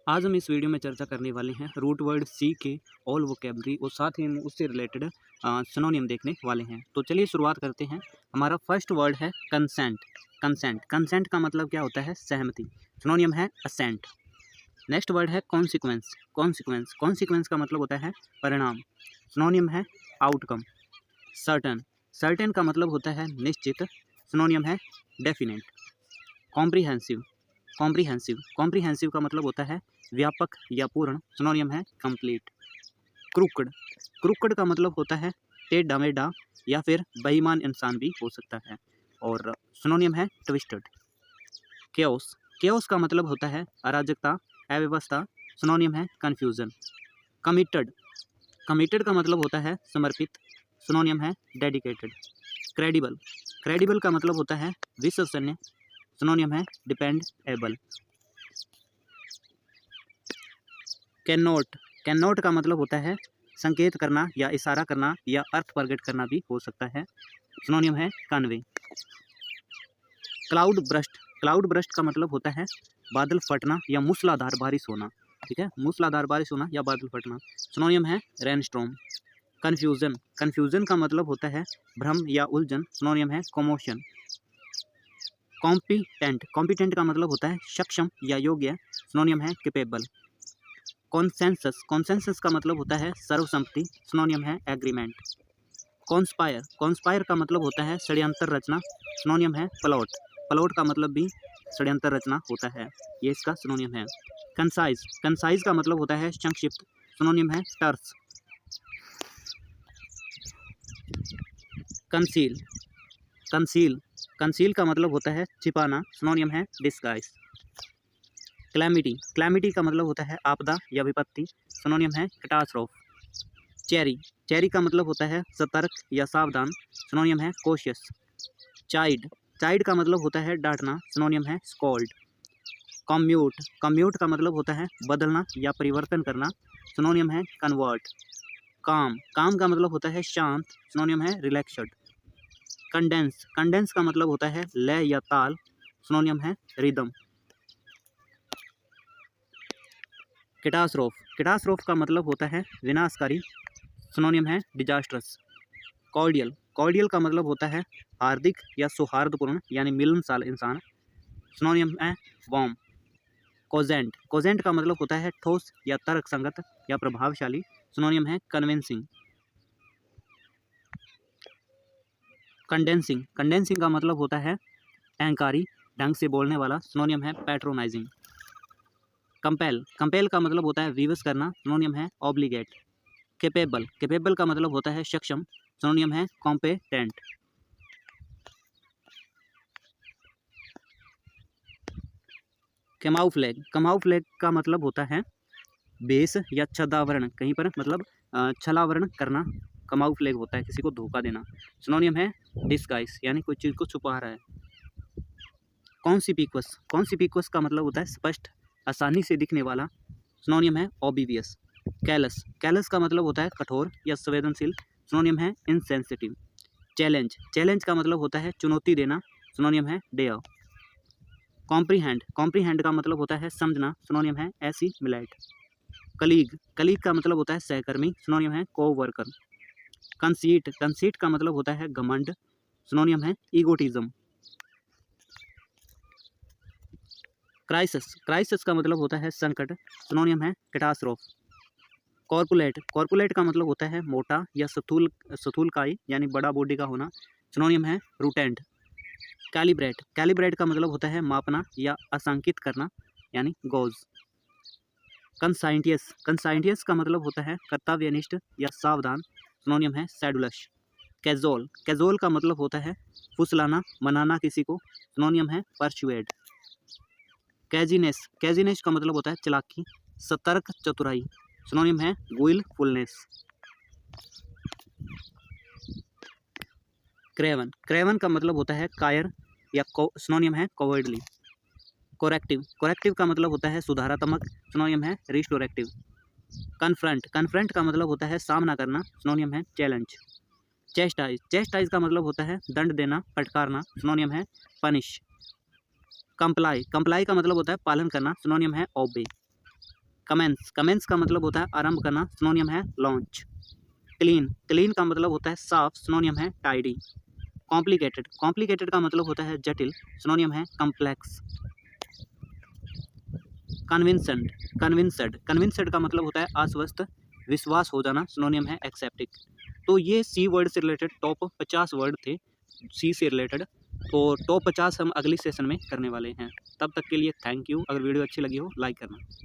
आज हम इस वीडियो में चर्चा करने वाले हैं रूट वर्ड सी के ऑल वोकेबलरी और साथ ही हम उससे रिलेटेड सिनोनियम देखने वाले हैं। तो चलिए शुरुआत करते हैं। हमारा फर्स्ट वर्ड है कंसेंट। कंसेंट कंसेंट का मतलब क्या होता है? सहमति। सिनोनियम है असेंट। नेक्स्ट वर्ड है कॉन्सिक्वेंस। कॉन्सिक्वेंस कॉन्सिक्वेंस का मतलब होता है परिणाम। सिनोनियम है आउटकम। सर्टन। सर्टेन का मतलब होता है निश्चित। सिनोनियम है डेफिनेट। कॉम्प्रिहेंसिव। कॉम्प्रिहेंसिव कॉम्प्रिहेंसिव का मतलब होता है व्यापक या पूर्ण। सिनोनियम है कंप्लीट। क्रूकड। क्रूकड का मतलब होता है टेढ़ा मेढ़ा या फिर बेईमान इंसान भी हो सकता है और सिनोनियम है ट्विस्टेड। केओस। केओस का मतलब होता है अराजकता, अव्यवस्था। सिनोनियम है कन्फ्यूजन। कमिटेड। कमिटेड का मतलब होता है समर्पित। सिनोनियम है डेडिकेटेड। क्रेडिबल। क्रेडिबल का मतलब होता है विश्वसनीय। सिनोनियम है dependable. Can not. Can not का मतलब होता है संकेत करना या इशारा करना या अर्थ प्रकट करना भी हो सकता है। सिनोनियम है convey. Cloud burst. Cloud burst का मतलब होता है बादल फटना या मूसलाधार बारिश होना। ठीक है, मूसलाधार बारिश होना या बादल फटना। सिनोनियम है रेनस्टॉर्म। कन्फ्यूजन। कन्फ्यूजन का मतलब होता है भ्रम या उलझन। सिनोनियम है कॉमोशन। कॉम्पिटेंट। कॉम्पिटेंट का मतलब होता है सक्षम या योग्य। सिनोनियम है कैपेबल। कॉन्सेंसस। कॉन्सेंसस का मतलब होता है सर्वसम्मति। सिनोनियम है एग्रीमेंट। कॉन्स्पायर। कॉन्स्पायर का मतलब होता है षड्यंत्र रचना। सिनोनियम है प्लॉट। प्लॉट का मतलब भी षड्यंत्र रचना होता है, ये इसका सिनोनियम है। कंसाइज। कंसाइज का मतलब होता है संक्षिप्त। सिनोनियम है टर्स। कंसील। कंसील। कंसील का मतलब होता है छिपाना। सिनोनियम है डिस्गाइज। क्लैमिटी। क्लैमिटी का मतलब होता है आपदा या विपत्ति। सिनोनियम है कैटास्ट्रोफ। चेरी। चेरी का मतलब होता है सतर्क या सावधान। सिनोनियम है कॉशियस। चाइड। चाइड का मतलब होता है डांटना। सिनोनियम है स्कॉल्ड। कम्यूट। कम्यूट का मतलब होता है बदलना या परिवर्तन करना। सिनोनियम है कन्वर्ट। काम। काम का मतलब होता है शांत। सिनोनियम है रिलैक्स्ड। कंडेंस। कंडेंस का मतलब होता है लय या ताल। सिनोनियम है रिदम। कैटास्ट्रोफ। कैटास्ट्रोफ का मतलब होता है विनाशकारी। सिनोनियम है डिजास्ट्रस। कॉर्डियल। कॉर्डियल का मतलब होता है हार्दिक या सौहार्दपूर्ण यानी मिलनसार इंसान। सिनोनियम है वार्म। कोजेंट। कोजेंट का मतलब होता है ठोस या तर्कसंगत या प्रभावशाली। सिनोनियम है कन्विंसिंग। कंडेंसिंग। कंडेंसिंग का मतलब होता है अहंकारी, ढंग से बोलने वाला। सिनोनियम है पैट्रोनाइजिंग। कंपेल। कंपेल का मतलब होता है विवश करना। सिनोनियम है ऑब्लिगेट। कैपेबल। कैपेबल का मतलब होता है सक्षम। सिनोनियम है कॉम्पेटेंट। कैमाउफ्लेज। कैमाउफ्लेज का मतलब होता है बेस या छदावरण, कहीं पर मतलब छलावरण करना। कैमाउफ्लेज होता है किसी को धोखा देना। सिनोनियम है डिस्गाइज यानी कोई चीज़ को छुपा रहा है। कॉन्सिपिक्वस। कॉन्सिपिक्वस का मतलब होता है स्पष्ट, आसानी से दिखने वाला। सिनोनियम है ऑबिवियस। कैलस। कैलस का मतलब होता है कठोर या संवेदनशील। सिनोनियम है इनसेंसिटिव। चैलेंज। चैलेंज का मतलब होता है चुनौती देना। सिनोनियम है डेयर। कॉम्प्रीहेंड। कॉम्प्रीहेंड का मतलब होता है समझना। सिनोनियम है एसिमिलेट। कलीग। कलीग का मतलब होता है सहकर्मी। सिनोनियम है कोवर्कर। कंसीट। कंसीट का मतलब होता है घमंड। सिनोनियम है ईगोटिज्म। क्राइसिस। क्राइसिस का मतलब होता है संकट। सिनोनियम है कैटास्ट्रोफ। कॉर्पुलेट। कॉर्पुलेट का मतलब होता है मोटा या स्थूलकाय यानी बड़ा बॉडी का होना। सिनोनियम है रूटेंट। कैलिब्रेट। कैलिब्रेट का मतलब होता है मापना या आंकित करना यानी गॉज। कंसाइंटियस। कंसाइंटियस का मतलब होता है कर्तव्यनिष्ठ या सावधान। सिनोनियम है सैडुलस। कैजोल। कैजोल का मतलब होता है फुसलाना, मनाना किसी को। सिनोनियम है परसुएड। कैजीनेस। कैजीनेस का मतलब होता है चालाकी, सतर्क, चतुराई। सिनोनिम है विलफुलनेस। क्रेवन। क्रेवन का मतलब होता है कायर या सिनोनिम है कवर्डली। कोरेक्टिव। कोरेक्टिव का मतलब होता है सुधारात्मक। सिनोनिम है रिस्टोरेक्टिव। कन्फ्रंट। कन्फ्रंट का मतलब होता है सामना करना। सिनोनिम है चैलेंज। चेस्टाइज। चेस्टाइज का मतलब होता है दंड देना, फटकारना। सिनोनिम है पनिश। कंप्लाई। कंप्लाई का मतलब होता है पालन करना। सिनोनिम है ओबे। कमेंस, कमेंस का मतलब होता है आरंभ करना, सिनोनियम है लॉन्च। क्लीन, क्लीन का मतलब होता है साफ, सिनोनियम है टाइडी। कॉम्प्लिकेटेड, कॉम्प्लिकेटेड का मतलब होता है जटिल, सिनोनियम है कम्प्लेक्स। कन्विंसेंट, कन्विंसड, कन्विंसड का मतलब होता है आश्वस्त, विश्वास हो जाना, सिनोनियम है एक्सेप्टिक। तो ये सी वर्ड से रिलेटेड टॉप 50 वर्ड थे सी से रिलेटेड। तो टॉप 50 हम अगली सेशन में करने वाले हैं। तब तक के लिए थैंक यू। अगर वीडियो अच्छी लगी हो लाइक करना।